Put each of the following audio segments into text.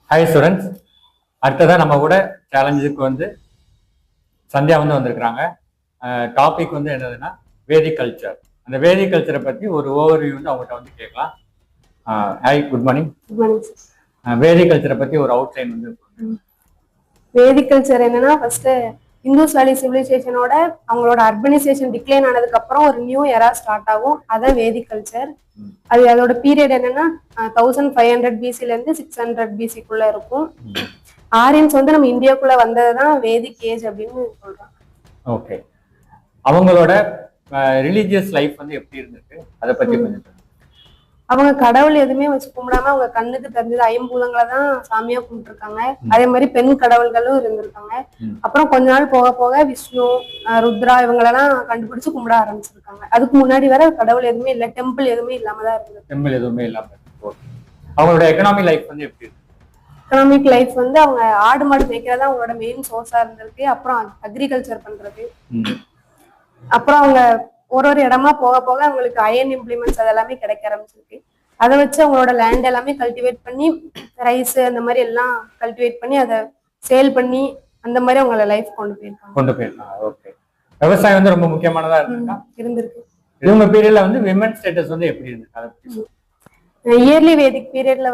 Hi students. அடுத்ததான் நம்ம கூட சேலஞ்சுக்கு சந்தியா வந்திருக்கிறாங்க. டாபிக் என்னதுன்னா வேதிக் கல்ச்சர். அந்த வேதிக் கல்ச்சரை பற்றி ஒரு ஓவர்வியூ அவங்ககிட்ட கேட்கலாம். Hi, good morning. வேதிக் கல்ச்சரை பற்றி ஒரு அவுட்லைன் வேதிக் கல்ச்சர் என்னன்னா, ஃபர்ஸ்ட் இந்தூஸ் வேலி சிவிலைசேஷனோட அவங்களோட அர்பனைசேஷன் டிக்ளைன் ஆனதுக்கு அப்புறம் ஒரு நியூ எரா ஸ்டார்ட் ஆகும். அதான் வேதிக் கல்ச்சர். அதோட பீரியட் என்னன்னா 1500 பிசில இருந்து 600 பிசிக்குள்ள இருக்கும். ஆரியன்ஸ் நம்ம இந்தியாக்குள்ள வந்ததுதான் வேதிக் ஏஜ் அப்படின்னு சொல்றாங்க. ஓகே, அவங்களோட ரிலீஜியஸ் லைஃப் எப்படி இருந்திருக்கு அதை பத்தி கொஞ்சம். அவங்க கடவுள் எதுவுமே வச்சு கும்பிடாம அவங்க கண்ணுக்கு தெரிஞ்சது ஐம்பூதங்களை தான் சாமியா கும்பிட்டுருக்காங்க. அதே மாதிரி பெண் கடவுள்களும் இருந்திருக்காங்க. அப்புறம் கொஞ்ச நாள் போக போக விஷ்ணு, ருத்ரா இவங்களெல்லாம் கண்டுபிடிச்சு கும்பிட ஆரம்பிச்சிருக்காங்க. அதுக்கு முன்னாடி வர கடவுள் எதுவுமே இல்லை, டெம்பிள் எதுவுமே இல்லாமதான் இருந்தது. டெம்பிள் எதுவுமே இல்லாம. அவங்களோட எக்கனாமிக் லைஃப் எப்படி இருக்கு? எக்கனாமிக் லைஃப் அவங்க ஆடு மாடு மேய்க்கிறதா அவங்களோட மெயின் சோர்ஸா இருந்திருக்கு. அப்புறம் அக்ரிகல்ச்சர் பண்றது. அப்புறம் அவங்க ஒரு இடமா போக போக அவங்களுக்கு அயன் இம்ப்ளிமெண்ட்ஸ் அதெல்லாமே கிடைக்க ஆரம்பிச்சிருக்கு. அதை வச்சு அவங்களோட லேண்ட் எல்லாமே கல்டிவேட் பண்ணி ரைஸ் அந்த மாதிரி எல்லாம் கல்டிவேட் பண்ணி அதை சேல் பண்ணி அந்த மாதிரி அவங்கள லைஃப் கொண்டு போயிருக்காங்க. ஓகே, விவசாயம் ரொம்ப முக்கியமானதா இருந்திருக்கு. இவங்க பீரியட்ல விமன் ஸ்டேட்டஸ் எப்படி இருந்திருக்கு? இயர்லி வேதிக் பீரியட்ல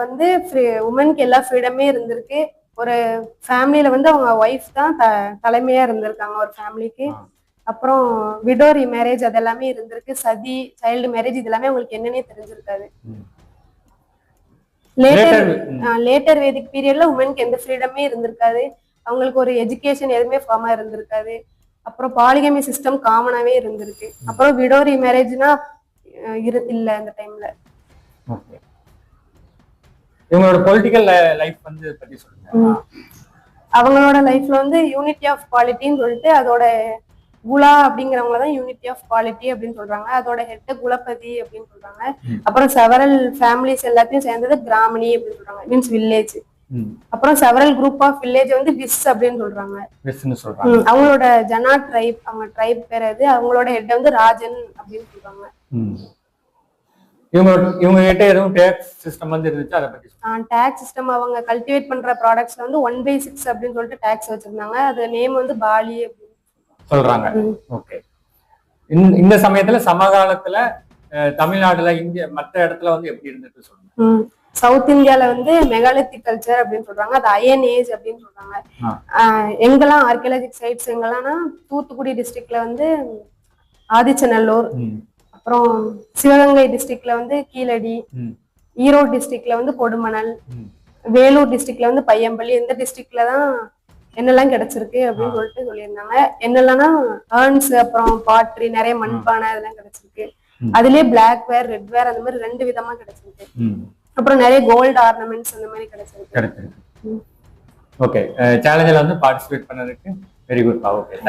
உமனுக்கு எல்லா ஃப்ரீடமே இருந்திருக்கு. ஒரு ஃபேமிலியில அவங்க ஒய்ஃப் தான் தலைமையா இருந்திருக்காங்க ஒரு ஃபேமிலிக்கு. அப்புறம் விடோரி மேரேஜ் அதெல்லாமே இருந்திருக்கு. சதி, சைல்டு மேரேஜ் இதெல்லாமே அவங்களுக்கு என்னன்னே தெரிஞ்சிருக்காது. லேட்டர் வேதிக் பீரியட்ல உமனுக்கு எந்த ஃப்ரீடமே இருந்திருக்காது. அவங்களுக்கு ஒரு எஜுகேஷன் எதுவுமே ஃபார்மா இருந்திருக்காது. அப்புறம் பாலிகமி சிஸ்டம் காமனாவே இருந்திருக்கு. அப்புறம் விடோரி மேரேஜ்னா இல்ல அந்த டைம்ல. இவங்களோட பொலிட்டிக்கல் லைஃப் பத்தி சொல்லுங்க. அவங்களோட லைஃப்ல யூனிட்டி ஆஃப் குவாலிட்டின்னு சொல்லிட்டு அதோட குலா அப்படிங்கிறவங்களதான் யூனிட்டி ஆஃப் குவாலிட்டி அப்படின்னு சொல்றாங்க. அதோட ஹெட் குலபதி அப்படின்னு சொல்றாங்க. அப்புறம் செவரல் ஃபேமிலிஸ் எல்லாத்தையும் சேர்ந்தது கிராமணி அப்படின்னு சொல்றாங்க, மீன்ஸ் வில்லேஜ். அப்புறம் செவரல் குரூப் ஆஃப் வில்லேஜ் விஸ் அப்படின்னு சொல்றாங்க. அவங்களோட ஜனா ட்ரைப், அவங்க ட்ரைப் பேர் அது. அவங்களோட ஹெட் ராஜன் அப்படின்னு சொல்றாங்க. இவங்க கிட்ட எதுவும் டாக்ஸ் சிஸ்டம் இருந்துச்சு, அதை பத்தி. டாக்ஸ் சிஸ்டம் அவங்க கல்டிவேட் பண்ற ப்ராடக்ட்ஸ்ல 1/6 அப்படின்னு சொல்லிட்டு டாக்ஸ் வச்சிருந்தாங்க. அது நேம் பாலி அப்படின்னு சொல்றாங்க. ஓகே, இந்த சமயத்துல சமகாலத்துல தமிழ்நாடுல இந்தியா மற்ற இடத்துல எப்படி இருந்துட்டு சொல்லுங்க. சவுத் இந்தியால மெகாலித்திக் கல்ச்சர் அப்படின்னு சொல்றாங்க. அது அயன் ஏஜ் அப்படின்னு சொல்றாங்க. எங்கெல்லாம் ஆர்கியாலஜிக் சைட்ஸ் எங்கெல்லாம்னா தூத்துக்குடி டிஸ்ட்ரிக்ட்ல ஆதிச்சநல்லூர், அப்புறம் சிவகங்கை டிஸ்ட்ரிக்ட்ல கீழடி, ஈரோடு டிஸ்ட்ரிக்ட்ல கொடுமணல், வேலூர் டிஸ்ட்ரிக்ட்ல பையம்பள்ளி, இந்த டிஸ்ட்ரிக்ட்ல தான் என்னெல்லாம் கிடைச்சிருக்கு அப்படின்னு சொல்லிட்டு சொல்லியிருந்தாங்க. என்னெல்லாம்னா ஏர்ன்ஸ், அப்புறம் பாட்ரி, நிறைய மண்பானை அதெல்லாம் கிடைச்சிருக்கு. அதுலயே பிளாக் வேர், ரெட் வேர் அந்த மாதிரி 2 விதமா கிடைச்சிருக்கு. அப்புறம் நிறைய கோல்டு ஆர்னமெண்ட்ஸ் அந்த மாதிரி கிடைச்சிருக்கு. ஓகே, சேலஞ்சில் பார்ட்டிசிபேட் பண்ணதுக்கு வெரி குட். Okay, thank you.